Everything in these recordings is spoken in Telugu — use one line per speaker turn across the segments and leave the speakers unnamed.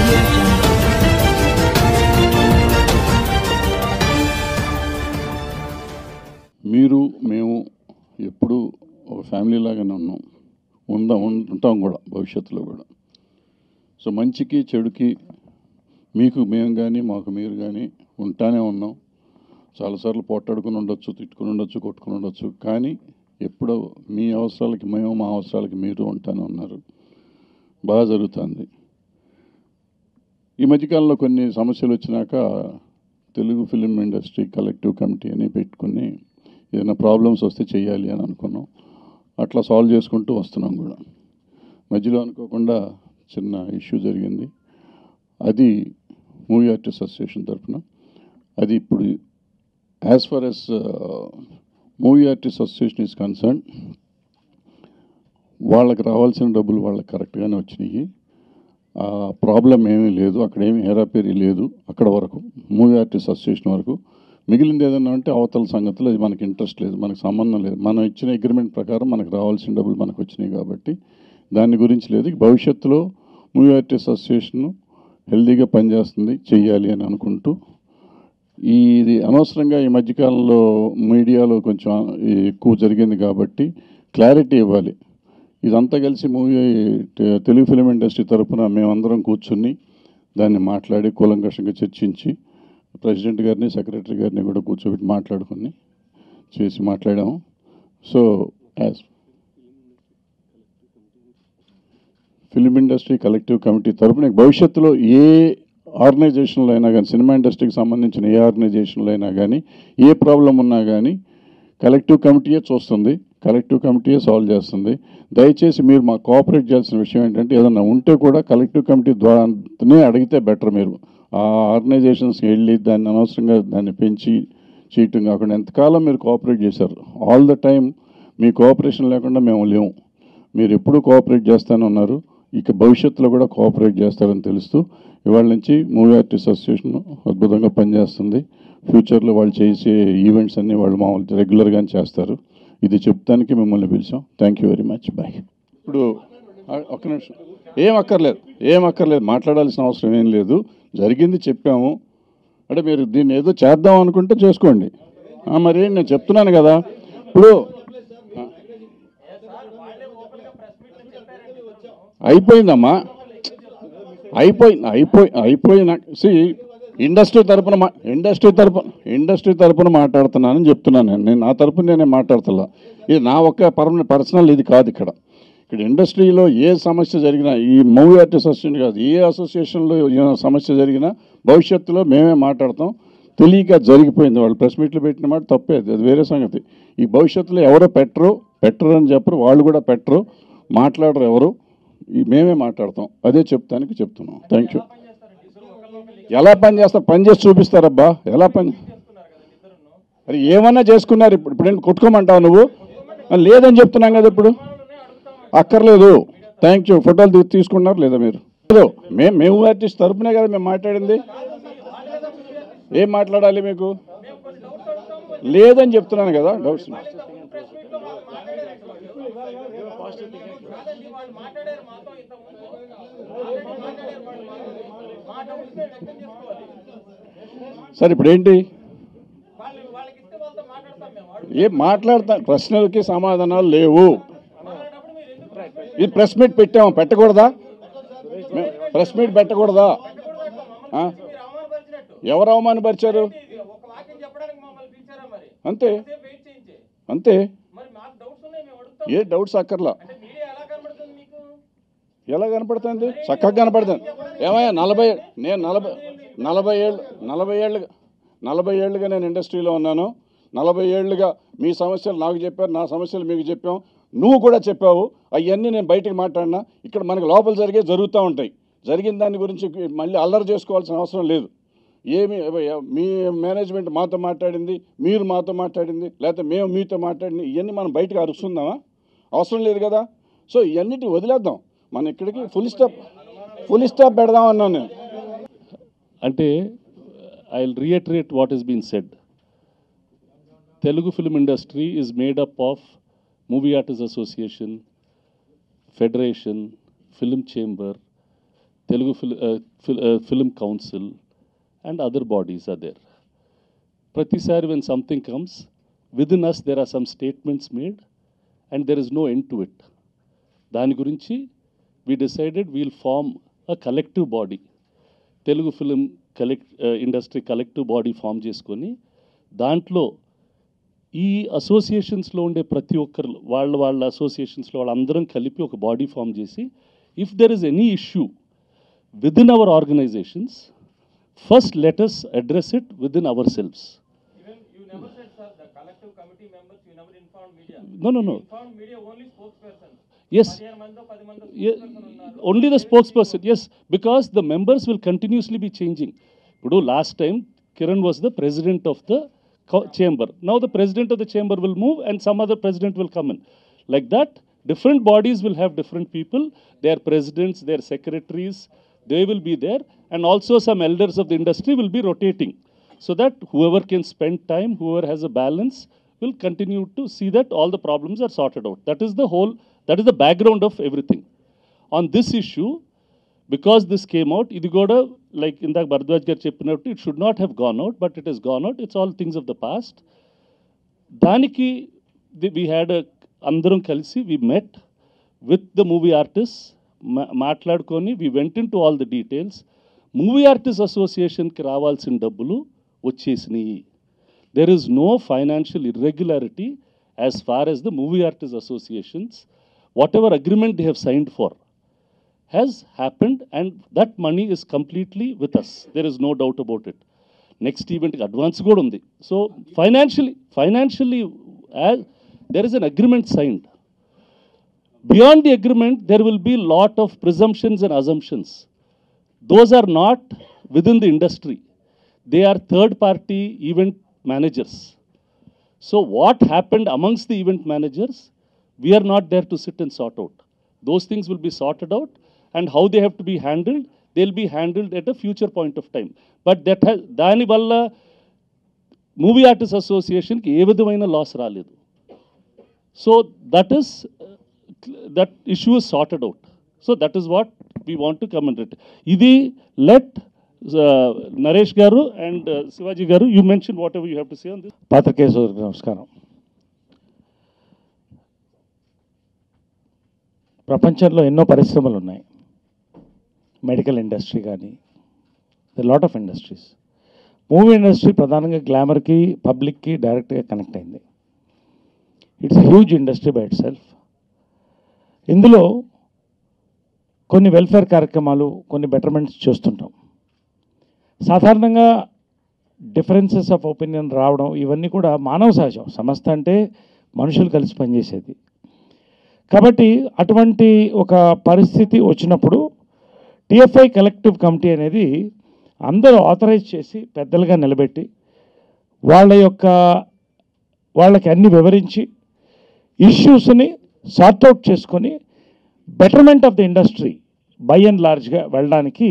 audio jungle.
మీరు మేము ఎప్పుడు ఒక ఫ్యామిలీ లాగానే ఉంటాం కూడా భవిష్యత్తులో కూడా. సో మంచికి చెడుకి మీకు మేము కానీ మాకు మీరు కానీ ఉంటానే ఉన్నాం. చాలాసార్లు పోట్లాడుకుని ఉండొచ్చు, తిట్టుకుని ఉండొచ్చు, కొట్టుకుని ఉండొచ్చు, కానీ ఎప్పుడో మీ అవసరాలకి మేము, మా అవసరాలకి మీరు ఉంటానే ఉన్నారు. బాగా జరుగుతుంది. ఈ మధ్యకాలంలో కొన్ని సమస్యలు వచ్చినాక Telugu film industry collective committee అని పెట్టుకుని ఏదైనా ప్రాబ్లమ్స్ వస్తే చేయాలి అని అనుకున్నాం. అట్లా సాల్వ్ చేసుకుంటూ వస్తున్నాం కూడా. మధ్యలో అనుకోకుండా చిన్న ఇష్యూ జరిగింది. అది మూవీ ఆర్టిస్ట్ అసోసియేషన్ తరఫున. అది ఇప్పుడు as far as movie artist association is concern, వాళ్ళకి రావాల్సిన డబ్బులు వాళ్ళకి కరెక్ట్గానే వచ్చినాయి. ప్రాబ్లం ఏమీ లేదు, అక్కడ ఏమీ హేరాపేరీ లేదు. అక్కడ వరకు మూవీ ఆర్టిస్ట్ అసోసియేషన్ వరకు. మిగిలింది ఏదన్నా అంటే అవతల సంగతులు, అది మనకి ఇంట్రెస్ట్ లేదు, మనకు సంబంధం లేదు. మనం ఇచ్చిన అగ్రిమెంట్ ప్రకారం మనకు రావాల్సిన డబ్బులు మనకు వచ్చినాయి కాబట్టి దాని గురించి లేదు. భవిష్యత్తులో మూవీ ఆర్టిస్ట్ అసోసియేషన్ హెల్దీగా పనిచేస్తుంది, చెయ్యాలి అని అనుకుంటూ. ఇది అనవసరంగా ఈ మధ్యకాలంలో మీడియాలో కొంచెం ఎక్కువ జరిగింది కాబట్టి క్లారిటీ ఇవ్వాలి. ఇదంతా కలిసి తెలుగు ఫిలిం ఇండస్ట్రీ తరఫున మేమందరం కూర్చుని దాన్ని మాట్లాడి కూలంకషంగా చర్చించి ప్రెసిడెంట్ గారిని, సెక్రటరీ గారిని కూడా కూర్చోబెట్టి మాట్లాడాము. So as film industry collective committee తరఫున భవిష్యత్తులో ఏ ఆర్గనైజేషన్లో అయినా కానీ, సినిమా ఇండస్ట్రీకి సంబంధించిన ఏ ఆర్గనైజేషన్లో అయినా కానీ ఏ ప్రాబ్లం ఉన్నా కానీ కలెక్టివ్ కమిటీయే చూస్తుంది, కలెక్టివ్ కమిటీయే సాల్వ్ చేస్తుంది. దయచేసి మీరు మాకు కోఆపరేట్ చేయాల్సిన విషయం ఏంటంటే, ఏదన్నా ఉంటే కూడా కలెక్టివ్ కమిటీ ద్వారానే అడిగితే బెటర్. మీరు ఆ ఆర్గనైజేషన్స్కి వెళ్ళి దాన్ని అనవసరంగా దాన్ని పెంచి చేయటం కాకుండా ఎంతకాలం మీరు కోఆపరేట్ చేశారు. All the time me cooperation లేకుండా మేము లేము. మీరు ఎప్పుడూ కోఆపరేట్ చేస్తూనే ఉన్నారు, ఇక భవిష్యత్తులో కూడా కోఆపరేట్ చేస్తారని తెలుస్తూ ఇవాళ నుంచి మూవీ ఆర్టిస్ట్ అసోసియేషన్ అద్భుతంగా పనిచేస్తుంది. ఫ్యూచర్లో వాళ్ళు చేసే ఈవెంట్స్ అన్నీ వాళ్ళు మామూలు రెగ్యులర్గానే చేస్తారు. ఇది చెప్తానికి మిమ్మల్ని పిలిచాం. Thank you very much. Bye. ఇప్పుడు ఒక్క నిమిషం, ఏం అక్కర్లేదు, మాట్లాడాల్సిన అవసరం ఏం లేదు. జరిగింది చెప్పాము. అంటే మీరు దీన్ని ఏదో చేద్దాం అనుకుంటే చేసుకోండి. మరి నేను చెప్తున్నాను కదా. ఇప్పుడు అయిపోయిందమ్మా, అయిపోయిన ఇండస్ట్రీ తరపున మాట్లాడుతున్నానని చెప్తున్నాను నేను. నా తరపున నేనే మాట్లాడుతున్నా. ఇది నా ఒక్క పర్సనల్ ఇది కాదు. ఇక్కడ ఇండస్ట్రీలో ఏ సమస్య జరిగినా, ఈ మూవీ ఆర్టిస్ట్ అసోసియేషన్ కాదు, ఏ అసోసియేషన్లో సమస్య జరిగినా భవిష్యత్తులో మేమే మాట్లాడతాం. తెలియక జరిగిపోయింది, వాళ్ళు ప్రెస్ మీట్లు పెట్టిన మాట తప్పే, అది వేరే సంగతి. ఈ భవిష్యత్తులో ఎవరో పెట్టరు అని చెప్పరు, వాళ్ళు కూడా పెట్టరు, మాట్లాడరు ఎవరు. మేమే మాట్లాడతాం. అదే చెప్తున్నాం. Thank you. ఎలా పని చేస్తారు? పని చేసి చూపిస్తారబ్బా. ఎలా పని? అది ఏమన్నా చేసుకున్నారు. ఇప్పుడు కొట్టుకోమంటావు నువ్వు? లేదని చెప్తున్నాం కదా. ఇప్పుడు అక్కర్లేదు. Thank you. ఫోటోలు తీసుకున్నారు లేదా మీరు? మేము ఆర్టిస్ట్ తరపునే కదా మేము మాట్లాడింది. ఏం మాట్లాడాలి మీకు? లేదని చెప్తున్నాను కదా. డౌట్స్ సార్, ఇప్పుడు ఏంటి? ఏం మాట్లాడతా? ప్రశ్నలకి సమాధానాలు లేవు. ఇది ప్రెస్ మీట్ పెట్టాము, పెట్టకూడదా? Press meet పెట్టకూడదా? ఎవరు అవమానపరిచారు? అంతే. ఏ డౌట్స్ అక్కర్లా. ఎలా కనపడుతుంది? చక్కగా కనపడుతుంది. ఏమయ్యా, 40 ఏళ్ళుగా నేను ఇండస్ట్రీలో ఉన్నాను. 40 ఏళ్ళుగా మీ సమస్యలు నాకు చెప్పారు, నా సమస్యలు మీకు చెప్పాం, నువ్వు కూడా చెప్పావు. అవన్నీ నేను బయటకు మాట్లాడినా. ఇక్కడ మనకు లోపల జరుగుతూ ఉంటాయి. జరిగిన దాని గురించి మళ్ళీ అల్లరి చేసుకోవాల్సిన అవసరం లేదు. మీ మేనేజ్మెంట్ మాతో మాట్లాడింది, మీరు మాతో మాట్లాడింది, లేకపోతే మేము మీతో మాట్లాడింది, ఇవన్నీ మనం బయటకు అరుస్తుందామా? అవసరం లేదు కదా. సో ఇవన్నిటి వదిలేద్దాం. మనం ఇక్కడికి ఫుల్ స్టాప్ పెడదాం అన్నాను నేను.
అంటే I will reiterate what is been said. Telugu film industry is made up of Movie Artists Association, Federation, Film Chamber, Telugu Film Council, and other bodies are there. Pratisari, when something comes, within us there are some statements made and there is no end to it. Dani gurinchi, we decided we'll form a collective body. Telugu Film Industry collective body form cheskoni, దాంట్లో ఈ అసోసియేషన్స్లో ఉండే ప్రతి ఒక్కరు వాళ్ళ అసోసియేషన్స్లో వాళ్ళందరం కలిపి ఒక బాడీ ఫామ్ చేసి, if there is any issue within our organisations, first let us address it within ourselves.
Even you never said, sir, the collective committee members, you never informed media.
No.
You informed media only spokesperson.
Yes.
10 మందో 10 మందో
Yeah,
spokesperson ఉన్నారు.
only the spokesperson, yes, because the members will continuously be changing. ఇప్పుడు last time Kiran was the president of the chamber. Now the president of the chamber will move and some other president will come in. Like that, different bodies will have different people, their presidents, their secretaries, they will be there, and also some elders of the industry will be rotating, so that whoever can spend time, whoever has a balance, will continue to see that all the problems are sorted out. That is the background of everything. On this issue, because this came out, ఇది కూడా like ఇందాక భరద్వాజ్ గారు చెప్పినట్టు, it should not have gone out, but it has gone out. It's all things of the past. దానికి we had అందరం కలిసి we met with the movie artists, మాట్లాడుకొని we went into all the details. Movie artist అసోసియేషన్కి రావాల్సిన డబ్బులు వచ్చేసినాయి. There is no financial irregularity as far as the movie artists associations. Whatever agreement they have signed for has happened, and that money is completely with us. There is no doubt about it. Next event advance కూడా ఉంది. So financially there is an agreement signed. Beyond the agreement, there will be lot of presumptions and assumptions. Those are not within the industry. They are third party event managers. So what happened amongst the event managers, we are not there to sit and sort out. Those things will be sorted out, and how they have to be handled, they'll be handled at a future point of time. But that has, దాని వల్ల మూవీ ఆర్టిస్ట్ అసోసియేషన్కి ఏ విధమైన లాస్ రాలేదు. So that issue is sorted out. So that is what we want to comment. ఇది లెట్ నరేష్ గారు అండ్ శివాజీ గారు, you mention what ever you have to say on this.
పాత్రికేయ సోదరులకు నమస్కారం. ప్రపంచంలో ఎన్నో పరిశ్రమలు ఉన్నాయి. మెడికల్ ఇండస్ట్రీ కానీ, lot of industries. Movie industry ప్రధానంగా గ్లామర్కి, పబ్లిక్కి డైరెక్ట్గా కనెక్ట్ అయింది. It's huge industry by it self. ఇందులో కొన్ని వెల్ఫేర్ కార్యక్రమాలు, కొన్ని బెటర్మెంట్స్ చూస్తుంటాం. సాధారణంగా డిఫరెన్సెస్ ఆఫ్ ఒపీనియన్ రావడం ఇవన్నీ కూడా మానవ సహజం. సంస్థ అంటే మనుషులు కలిసి పనిచేసేది. కాబట్టి అటువంటి ఒక పరిస్థితి వచ్చినప్పుడు టిఎఫ్ఐ కలెక్టివ్ కమిటీ అనేది అందరూ ఆథరైజ్ చేసి పెద్దలుగా నిలబెట్టి వాళ్ళకి అన్ని వివరించి ఇష్యూస్ని సార్ట్అవుట్ చేసుకొని betterment of the industry by and లార్జ్గా వెళ్ళడానికి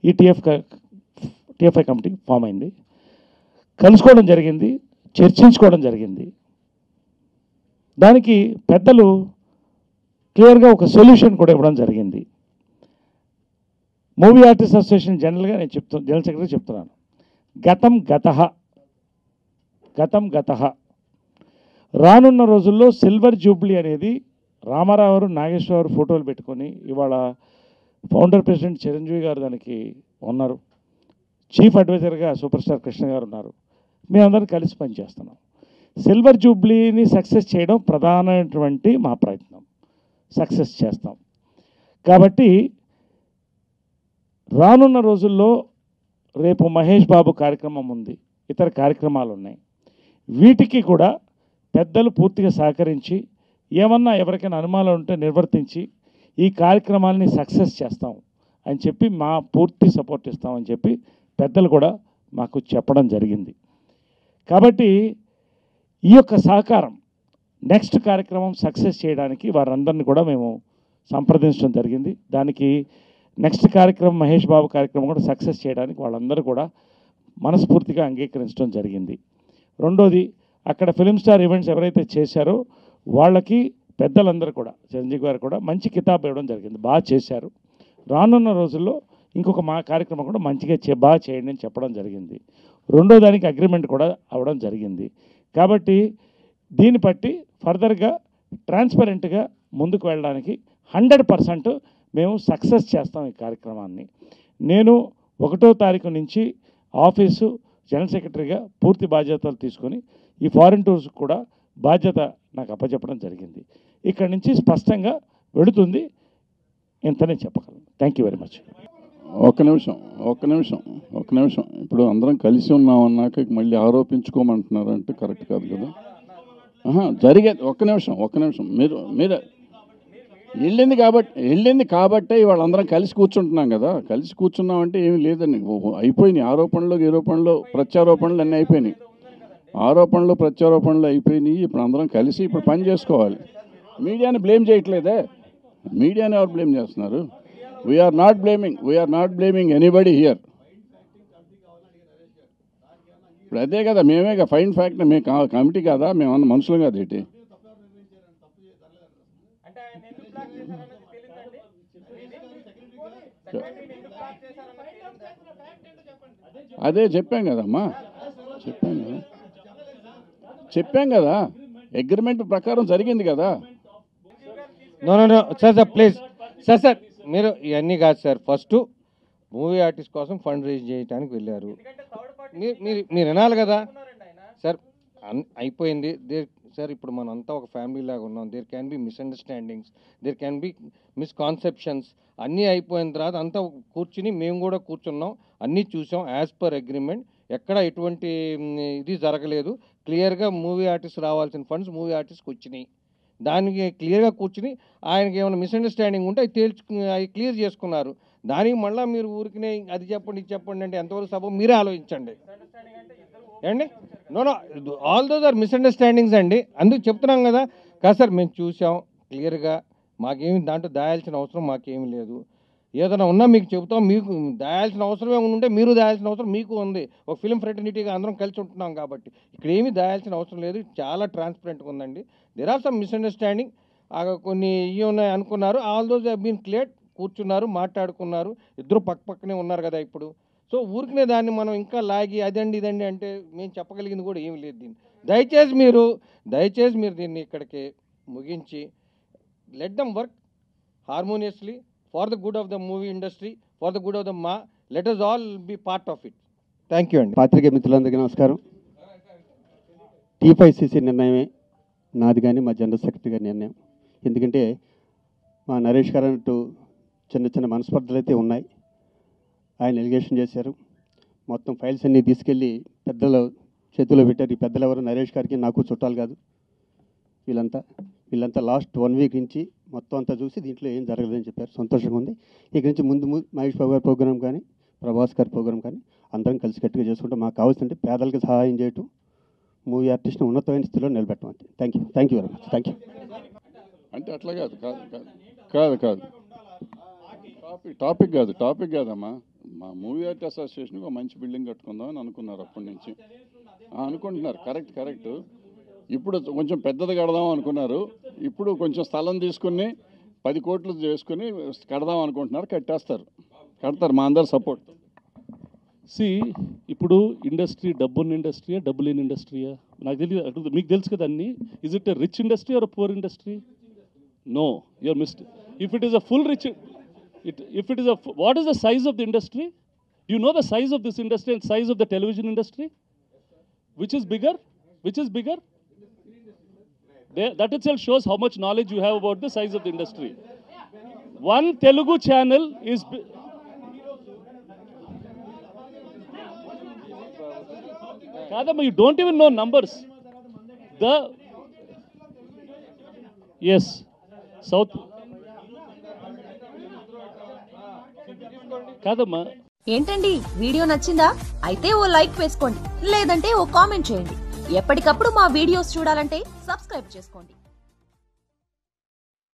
ఈ టిఎఫ్ఐ కమిటీ ఫామ్ అయింది. కలుసుకోవడం జరిగింది, చర్చించుకోవడం జరిగింది. దానికి పెద్దలు క్లియర్గా ఒక సొల్యూషన్ కూడా ఇవ్వడం జరిగింది. మూవీ ఆర్టిస్ట్ అసోసియేషన్ జనరల్గా నేను జనరల్ సెక్రటరీ చెప్తున్నాను, గతం గతః రానున్న రోజుల్లో సిల్వర్ జూబ్లీ అనేది రామారావు గారు, నాగేశ్వర గారు ఫోటోలు పెట్టుకొని, ఇవాళ ఫౌండర్ ప్రెసిడెంట్ చిరంజీవి గారు దానికి ఉన్నారు, చీఫ్ అడ్వైజర్గా సూపర్ స్టార్ కృష్ణ గారు ఉన్నారు. మేమందరం కలిసి పనిచేస్తున్నాం. సిల్వర్ జూబ్లీని సక్సెస్ చేయడం ప్రధానమైనటువంటి మా ప్రయత్నం. సక్సెస్ చేస్తాం. కాబట్టి రానున్న రోజుల్లో రేపు మహేష్ బాబు కార్యక్రమం ఉంది, ఇతర కార్యక్రమాలు ఉన్నాయి. వీటికి కూడా పెద్దలు పూర్తిగా సహకరించి, ఏమన్నా ఎవరికైనా అనుమానాలు ఉంటే నిర్వర్తించి ఈ కార్యక్రమాలని సక్సెస్ చేస్తాం అని చెప్పి మా పూర్తి సపోర్ట్ ఇస్తామని చెప్పి పెద్దలు కూడా మాకు చెప్పడం జరిగింది. కాబట్టి ఈ యొక్క సహకారం నెక్స్ట్ కార్యక్రమం సక్సెస్ చేయడానికి వారందరినీ కూడా మేము సంప్రదించడం జరిగింది. దానికి నెక్స్ట్ కార్యక్రమం మహేష్ బాబు కార్యక్రమం కూడా సక్సెస్ చేయడానికి వాళ్ళందరూ కూడా మనస్ఫూర్తిగా అంగీకరించడం జరిగింది. రెండోది, అక్కడ ఫిలిం స్టార్ ఈవెంట్స్ ఎవరైతే చేశారో వాళ్ళకి పెద్దలందరూ కూడా, చిరంజీవి గారు కూడా మంచి కితాబ్ ఇవ్వడం జరిగింది. బాగా చేశారు. రానున్న రోజుల్లో ఇంకొక మా కార్యక్రమం కూడా మంచిగా బాగా చేయండి అని చెప్పడం జరిగింది. రెండో దానికి అగ్రిమెంట్ కూడా అవ్వడం జరిగింది. కాబట్టి దీన్ని బట్టి ఫర్దర్గా ట్రాన్స్పరెంట్గా ముందుకు వెళ్ళడానికి 100% మేము సక్సెస్ చేస్తాం ఈ కార్యక్రమాన్ని. నేను 1వ తారీఖు నుంచి ఆఫీసు జనరల్ సెక్రటరీగా పూర్తి బాధ్యతలు తీసుకొని ఈ ఫారిన్ టూర్స్ కూడా బాధ్యత నాకు అప్పచెప్పడం జరిగింది. ఇక్కడి నుంచి స్పష్టంగా వెళుతుంది, ఇంతనే చెప్పగలను. Thank you very much.
ఒక్క నిమిషం. ఇప్పుడు అందరం కలిసి ఉన్నామన్నాక మళ్ళీ ఆరోపించుకోమంటున్నారంటే కరెక్ట్ కాదు కదా. జరిగేది ఒక్క నిమిషం. మీరు వెళ్ళింది కాబట్టి వాళ్ళందరం కలిసి కూర్చుంటున్నాం కదా. కలిసి కూర్చున్నామంటే ఏమీ లేదండి. అయిపోయినాయి ఆరోపణలు ప్రత్యారోపణలు అన్నీ అయిపోయినాయి. ప్రత్యారోపణలు అయిపోయినాయి. ఇప్పుడు అందరం కలిసి ఇప్పుడు పని చేసుకోవాలి. మీడియాని బ్లేమ్ చేయట్లేదే. మీడియాని ఎవరు బ్లేమ్ చేస్తున్నారు? We are not blaming anybody here. ఇప్పుడు అదే కదా, మేమే ఫైన్ ఫ్యాక్ట్, మేము కమిటీ కాదా, మేమన్నా మనుషులు కాదు ఏంటి? అదే చెప్పాం కదమ్మా, చెప్పాం కదా అగ్రిమెంట్ ప్రకారం జరిగింది కదా.
నో సార్ ప్లీజ్ సార్ మీరు ఇవన్నీ కాదు సార్. ఫస్ట్ మూవీ ఆర్టిస్ట్ కోసం ఫండ్ రేజ్ చేయడానికి వెళ్ళారు. మీరు వినాలి కదా సార్. అయిపోయింది సార్. ఇప్పుడు మనం అంతా ఒక ఫ్యామిలీ లాగా ఉన్నాం. There can be misunderstandings, there can be misconceptions. అన్నీ అయిపోయిన తర్వాత అంతా కూర్చుని మేము కూడా కూర్చున్నాం, అన్నీ చూసాం. యాజ్ పర్ అగ్రిమెంట్ ఎక్కడ ఎటువంటి ఇది జరగలేదు. క్లియర్గా మూవీ ఆర్టిస్ట్ రావాల్సిన ఫండ్స్ మూవీ ఆర్టిస్ట్కి వచ్చినాయి. దానికి క్లియర్గా కూర్చుని ఆయనకి ఏమైనా మిస్అండర్స్టాండింగ్ ఉంటే అవి క్లియర్ చేసుకున్నారు. దానికి మళ్ళీ మీరు ఊరికినే అది చెప్పండి ఇది చెప్పండి అంటే ఎంతవరకు సభ మీరే ఆలోచించండి అండి. No all those are misunderstandings అండి. అందుకు చెప్తున్నాం కదా. కాదు సార్, మేము చూసాం క్లియర్గా. మాకేమి దాంట్లో దాయాల్సిన అవసరం మాకేమీ లేదు. ఏదైనా ఉన్నా మీకు చెబుతాం. మీకు దాయాల్సిన అవసరం ఏమి ఉంటే మీరు దాయాల్సిన అవసరం మీకు ఉంది. ఒక ఫిలిం ఫ్రెటర్నిటీగా అందరం కలిసి ఉంటున్నాం కాబట్టి ఇక్కడ ఏమీ దాయాల్సిన అవసరం లేదు. చాలా ట్రాన్స్పరెంట్గా ఉందండి. There are some misunderstanding. కొన్ని ఇవి ఉన్నాయి అనుకున్నారు. All those have been clear. కూర్చున్నారు, మాట్లాడుకున్నారు. ఇద్దరు పక్కనే ఉన్నారు కదా ఇప్పుడు. సో ఊరికనే దాన్ని మనం ఇంకా లాగి అదండి ఇదండి అంటే మేము చెప్పగలిగింది కూడా ఏమి లేదు. దీన్ని దయచేసి మీరు దీన్ని ఇక్కడికి ముగించి let them work harmoniously for the good of the movie industry, for the good of the let us all be part of it. Thank you అండి.
పాత్రికేయ మిత్రులందరికీ నమస్కారం. T5CC నిర్ణయమే నాది కానీ మా జనరల్ సెక్రటరీ గారి నిర్ణయం. ఎందుకంటే మా నరేష్ గారు అంటూ చిన్న మనస్పర్ధలు అయితే ఉన్నాయి. ఆయన ఎలిగేషన్ చేశారు. మొత్తం ఫైల్స్ అన్నీ తీసుకెళ్ళి పెద్దల చేతిలో పెట్టారు. ఈ పెద్దలు ఎవరు? నరేష్ గారికి నాకు చుట్టాలు కాదు. వీళ్ళంతా లాస్ట్ 1 వీక్ నుంచి మొత్తం అంతా చూసి దీంట్లో ఏం జరగలేదని చెప్పారు. సంతోషంగా ఉంది. ఇక నుంచి ముందు మహేష్ బాబు గారి ప్రోగ్రాం కానీ ప్రభాస్ గారి ప్రోగ్రాం కానీ అందరం కలిసి గట్టిగా చేసుకుంటాం. మాకు కావాల్సింటే పేదలకు సహాయం చేయటం, మూవీ ఆర్టిస్ట్ని ఉన్నతమైన స్థితిలో నిలబెట్టడం అంతే. Thank you very much. Thank you.
అంటే అట్లా కాదు టాపిక్ కాదమ్మా. మా మూవీ ఆర్ట్ అసోసియేషన్కి ఒక మంచి బిల్డింగ్ కట్టుకుందామని అనుకున్నారు. అప్పటి నుంచి అనుకుంటున్నారు. కరెక్ట్. ఇప్పుడు కొంచెం పెద్దది కడదాం అనుకున్నారు. ఇప్పుడు కొంచెం స్థలం తీసుకుని 10 కోట్లు చేసుకుని కడదాం అనుకుంటున్నారు. కడతారు మా అందరు సపోర్ట్.
ఇప్పుడు ఇండస్ట్రీ డబ్బున్న ఇండస్ట్రీయా, డబ్బు లేని ఇండస్ట్రీయా నాకు తెలియదు. మీకు తెలుసు కదా అన్ని. Is it a rich industry or poor industry? No, you're missed. If it is a full rich, if it is what is the size of the industry? You know the size of this industry and size of the television industry? Which is bigger? That itself shows how much knowledge you have about the size of the industry. One Telugu channel is... Kadama, you don't even know numbers. Yes, South... కాదమ్మా.
ఏంటండి, వీడియో నచ్చిందా? అయితే ఓ లైక్ వేసుకోండి, లేదంటే ఓ కామెంట్ చేయండి. ఎప్పటికప్పుడు మా వీడియోస్ చూడాలంటే సబ్స్క్రైబ్ చేసుకోండి.